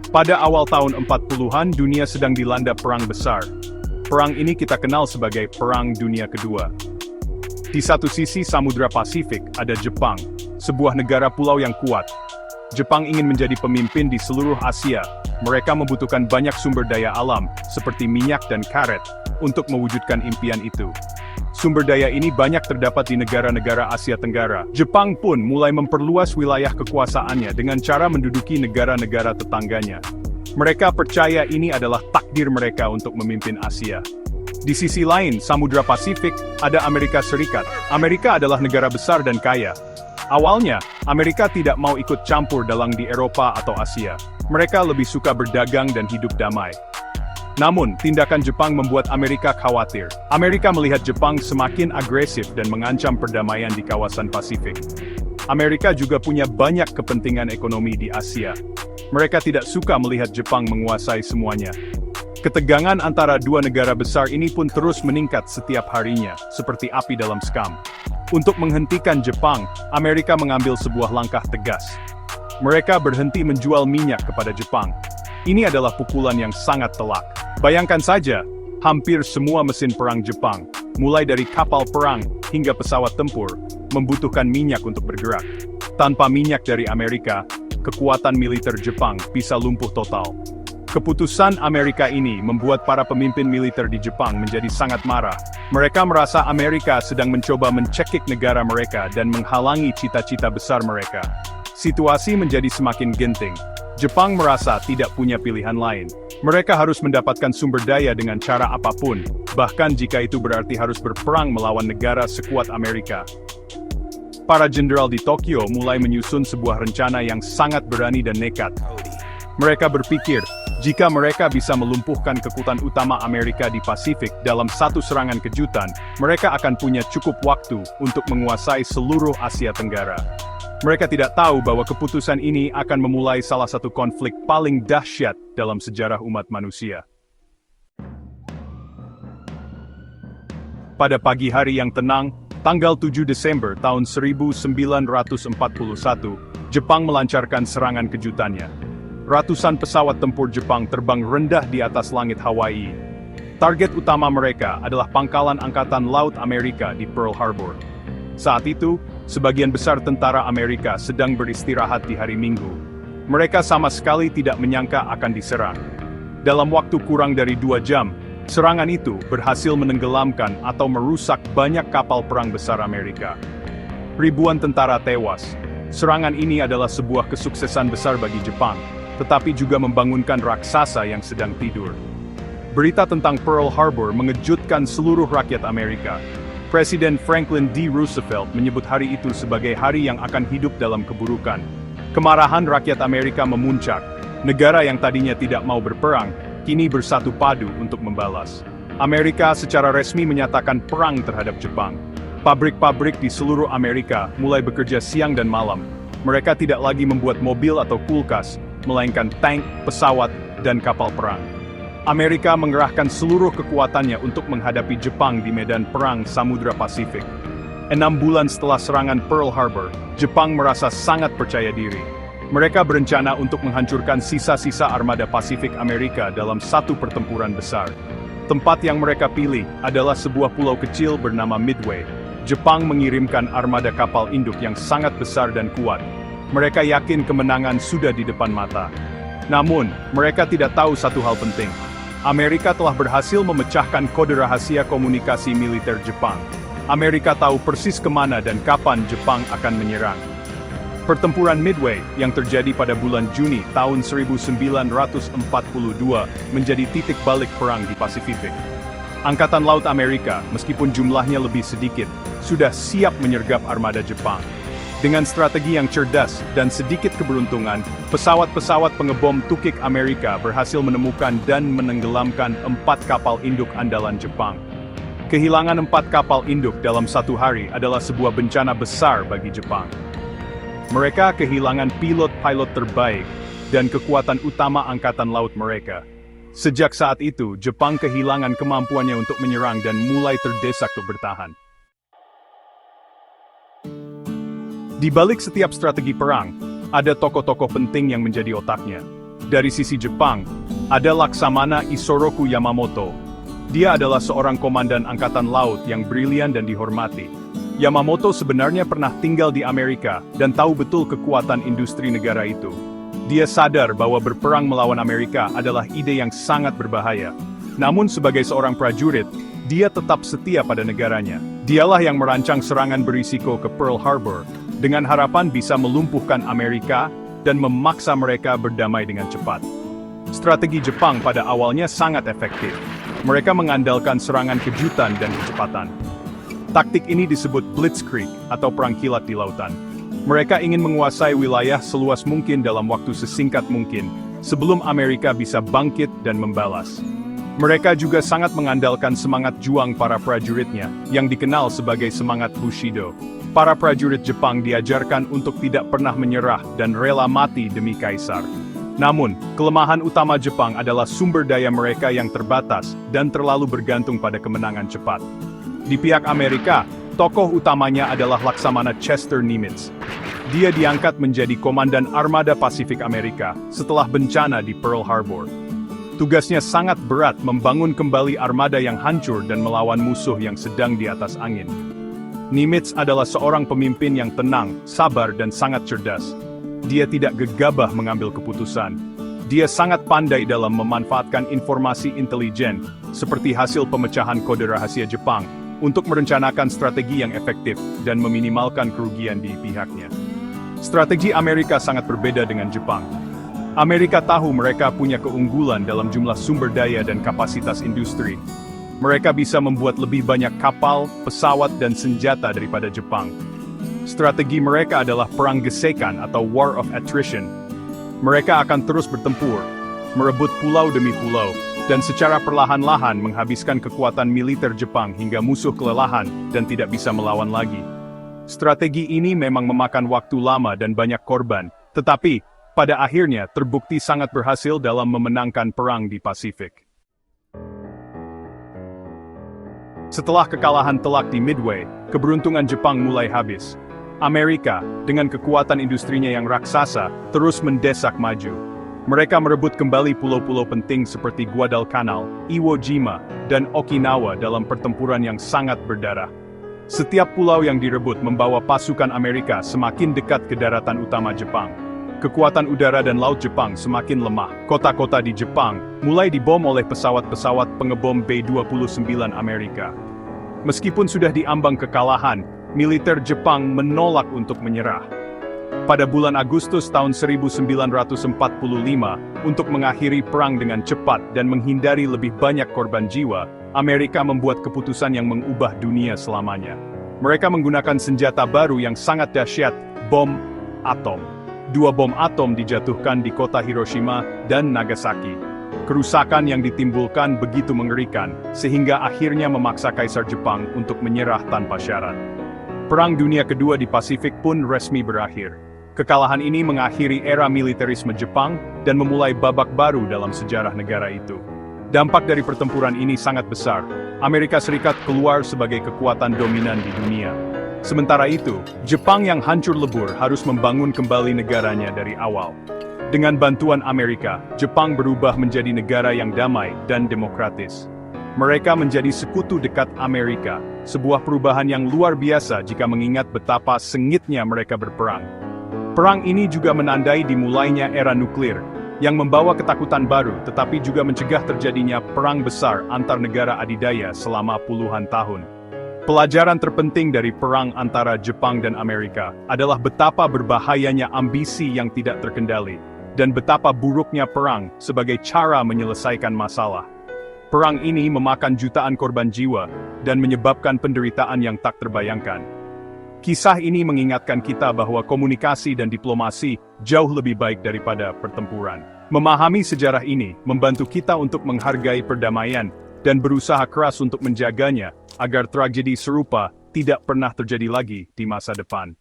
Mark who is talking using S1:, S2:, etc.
S1: Pada awal tahun 40-an, dunia sedang dilanda perang besar. Perang ini kita kenal sebagai Perang Dunia Kedua. Di satu sisi Samudra Pasifik ada Jepang, sebuah negara pulau yang kuat. Jepang ingin menjadi pemimpin di seluruh Asia. Mereka membutuhkan banyak sumber daya alam, seperti minyak dan karet, untuk mewujudkan impian itu. Sumber daya ini banyak terdapat di negara-negara Asia Tenggara. Jepang pun mulai memperluas wilayah kekuasaannya dengan cara menduduki negara-negara tetangganya. Mereka percaya ini adalah takdir mereka untuk memimpin Asia. Di sisi lain, Samudra Pasifik, ada Amerika Serikat. Amerika adalah negara besar dan kaya. Awalnya, Amerika tidak mau ikut campur dalam di Eropa atau Asia. Mereka lebih suka berdagang dan hidup damai. Namun, tindakan Jepang membuat Amerika khawatir. Amerika melihat Jepang semakin agresif dan mengancam perdamaian di kawasan Pasifik. Amerika juga punya banyak kepentingan ekonomi di Asia. Mereka tidak suka melihat Jepang menguasai semuanya. Ketegangan antara dua negara besar ini pun terus meningkat setiap harinya, seperti api dalam sekam. Untuk menghentikan Jepang, Amerika mengambil sebuah langkah tegas. Mereka berhenti menjual minyak kepada Jepang. Ini adalah pukulan yang sangat telak. Bayangkan saja, hampir semua mesin perang Jepang, mulai dari kapal perang hingga pesawat tempur, membutuhkan minyak untuk bergerak. Tanpa minyak dari Amerika, kekuatan militer Jepang bisa lumpuh total. Keputusan Amerika ini membuat para pemimpin militer di Jepang menjadi sangat marah. Mereka merasa Amerika sedang mencoba mencekik negara mereka dan menghalangi cita-cita besar mereka. Situasi menjadi semakin genting. Jepang merasa tidak punya pilihan lain. Mereka harus mendapatkan sumber daya dengan cara apapun, bahkan jika itu berarti harus berperang melawan negara sekuat Amerika. Para jenderal di Tokyo mulai menyusun sebuah rencana yang sangat berani dan nekat. Mereka berpikir, jika mereka bisa melumpuhkan kekuatan utama Amerika di Pasifik dalam satu serangan kejutan, mereka akan punya cukup waktu untuk menguasai seluruh Asia Tenggara. Mereka tidak tahu bahwa keputusan ini akan memulai salah satu konflik paling dahsyat dalam sejarah umat manusia. Pada pagi hari yang tenang, tanggal 7 Desember tahun 1941, Jepang melancarkan serangan kejutannya. Ratusan pesawat tempur Jepang terbang rendah di atas langit Hawaii. Target utama mereka adalah pangkalan Angkatan Laut Amerika di Pearl Harbor. Saat itu, sebagian besar tentara Amerika sedang beristirahat di hari Minggu. Mereka sama sekali tidak menyangka akan diserang. Dalam waktu kurang dari 2 jam, serangan itu berhasil menenggelamkan atau merusak banyak kapal perang besar Amerika. Ribuan tentara tewas. Serangan ini adalah sebuah kesuksesan besar bagi Jepang, tetapi juga membangunkan raksasa yang sedang tidur. Berita tentang Pearl Harbor mengejutkan seluruh rakyat Amerika. Presiden Franklin D. Roosevelt menyebut hari itu sebagai hari yang akan hidup dalam keburukan. Kemarahan rakyat Amerika memuncak. Negara yang tadinya tidak mau berperang, kini bersatu padu untuk membalas. Amerika secara resmi menyatakan perang terhadap Jepang. Pabrik-pabrik di seluruh Amerika mulai bekerja siang dan malam. Mereka tidak lagi membuat mobil atau kulkas, melainkan tank, pesawat, dan kapal perang. Amerika mengerahkan seluruh kekuatannya untuk menghadapi Jepang di medan perang Samudra Pasifik. 6 bulan setelah serangan Pearl Harbor, Jepang merasa sangat percaya diri. Mereka berencana untuk menghancurkan sisa-sisa armada Pasifik Amerika dalam satu pertempuran besar. Tempat yang mereka pilih adalah sebuah pulau kecil bernama Midway. Jepang mengirimkan armada kapal induk yang sangat besar dan kuat. Mereka yakin kemenangan sudah di depan mata. Namun, mereka tidak tahu satu hal penting. Amerika telah berhasil memecahkan kode rahasia komunikasi militer Jepang. Amerika tahu persis kemana dan kapan Jepang akan menyerang. Pertempuran Midway yang terjadi pada bulan Juni tahun 1942 menjadi titik balik perang di Pasifik. Angkatan Laut Amerika, meskipun jumlahnya lebih sedikit, sudah siap menyergap armada Jepang. Dengan strategi yang cerdas dan sedikit keberuntungan, pesawat-pesawat pengebom tukik Amerika berhasil menemukan dan menenggelamkan 4 kapal induk andalan Jepang. Kehilangan 4 kapal induk dalam satu hari adalah sebuah bencana besar bagi Jepang. Mereka kehilangan pilot-pilot terbaik dan kekuatan utama angkatan laut mereka. Sejak saat itu, Jepang kehilangan kemampuannya untuk menyerang dan mulai terdesak untuk bertahan. Di balik setiap strategi perang, ada tokoh-tokoh penting yang menjadi otaknya. Dari sisi Jepang, ada Laksamana Isoroku Yamamoto. Dia adalah seorang komandan angkatan laut yang brilian dan dihormati. Yamamoto sebenarnya pernah tinggal di Amerika dan tahu betul kekuatan industri negara itu. Dia sadar bahwa berperang melawan Amerika adalah ide yang sangat berbahaya. Namun sebagai seorang prajurit, dia tetap setia pada negaranya. Dialah yang merancang serangan berisiko ke Pearl Harbor, dengan harapan bisa melumpuhkan Amerika dan memaksa mereka berdamai dengan cepat. Strategi Jepang pada awalnya sangat efektif. Mereka mengandalkan serangan kejutan dan kecepatan. Taktik ini disebut Blitzkrieg atau perang kilat di lautan. Mereka ingin menguasai wilayah seluas mungkin dalam waktu sesingkat mungkin, sebelum Amerika bisa bangkit dan membalas. Mereka juga sangat mengandalkan semangat juang para prajuritnya, yang dikenal sebagai semangat Bushido. Para prajurit Jepang diajarkan untuk tidak pernah menyerah dan rela mati demi kaisar. Namun, kelemahan utama Jepang adalah sumber daya mereka yang terbatas dan terlalu bergantung pada kemenangan cepat. Di pihak Amerika, tokoh utamanya adalah Laksamana Chester Nimitz. Dia diangkat menjadi komandan Armada Pasifik Amerika setelah bencana di Pearl Harbor. Tugasnya sangat berat membangun kembali armada yang hancur dan melawan musuh yang sedang di atas angin. Nimitz adalah seorang pemimpin yang tenang, sabar dan sangat cerdas. Dia tidak gegabah mengambil keputusan. Dia sangat pandai dalam memanfaatkan informasi intelijen, seperti hasil pemecahan kode rahasia Jepang, untuk merencanakan strategi yang efektif dan meminimalkan kerugian di pihaknya. Strategi Amerika sangat berbeda dengan Jepang. Amerika tahu mereka punya keunggulan dalam jumlah sumber daya dan kapasitas industri. Mereka bisa membuat lebih banyak kapal, pesawat, dan senjata daripada Jepang. Strategi mereka adalah perang gesekan atau war of attrition. Mereka akan terus bertempur, merebut pulau demi pulau, dan secara perlahan-lahan menghabiskan kekuatan militer Jepang hingga musuh kelelahan dan tidak bisa melawan lagi. Strategi ini memang memakan waktu lama dan banyak korban, tetapi pada akhirnya terbukti sangat berhasil dalam memenangkan perang di Pasifik. Setelah kekalahan telak di Midway, keberuntungan Jepang mulai habis. Amerika, dengan kekuatan industrinya yang raksasa, terus mendesak maju. Mereka merebut kembali pulau-pulau penting seperti Guadalcanal, Iwo Jima, dan Okinawa dalam pertempuran yang sangat berdarah. Setiap pulau yang direbut membawa pasukan Amerika semakin dekat ke daratan utama Jepang. Kekuatan udara dan laut Jepang semakin lemah. Kota-kota di Jepang mulai dibom oleh pesawat-pesawat pengebom B-29 Amerika. Meskipun sudah diambang kekalahan, militer Jepang menolak untuk menyerah. Pada bulan Agustus tahun 1945, untuk mengakhiri perang dengan cepat dan menghindari lebih banyak korban jiwa, Amerika membuat keputusan yang mengubah dunia selamanya. Mereka menggunakan senjata baru yang sangat dahsyat, bom atom. 2 bom atom dijatuhkan di kota Hiroshima dan Nagasaki. Kerusakan yang ditimbulkan begitu mengerikan, sehingga akhirnya memaksa Kaisar Jepang untuk menyerah tanpa syarat. Perang Dunia Kedua di Pasifik pun resmi berakhir. Kekalahan ini mengakhiri era militerisme Jepang dan memulai babak baru dalam sejarah negara itu. Dampak dari pertempuran ini sangat besar. Amerika Serikat keluar sebagai kekuatan dominan di dunia. Sementara itu, Jepang yang hancur lebur harus membangun kembali negaranya dari awal. Dengan bantuan Amerika, Jepang berubah menjadi negara yang damai dan demokratis. Mereka menjadi sekutu dekat Amerika, sebuah perubahan yang luar biasa jika mengingat betapa sengitnya mereka berperang. Perang ini juga menandai dimulainya era nuklir, yang membawa ketakutan baru tetapi juga mencegah terjadinya perang besar antar negara adidaya selama puluhan tahun. Pelajaran terpenting dari perang antara Jepang dan Amerika adalah betapa berbahayanya ambisi yang tidak terkendali, dan betapa buruknya perang sebagai cara menyelesaikan masalah. Perang ini memakan jutaan korban jiwa, dan menyebabkan penderitaan yang tak terbayangkan. Kisah ini mengingatkan kita bahwa komunikasi dan diplomasi jauh lebih baik daripada pertempuran. Memahami sejarah ini membantu kita untuk menghargai perdamaian, dan berusaha keras untuk menjaganya, agar tragedi serupa tidak pernah terjadi lagi di masa depan.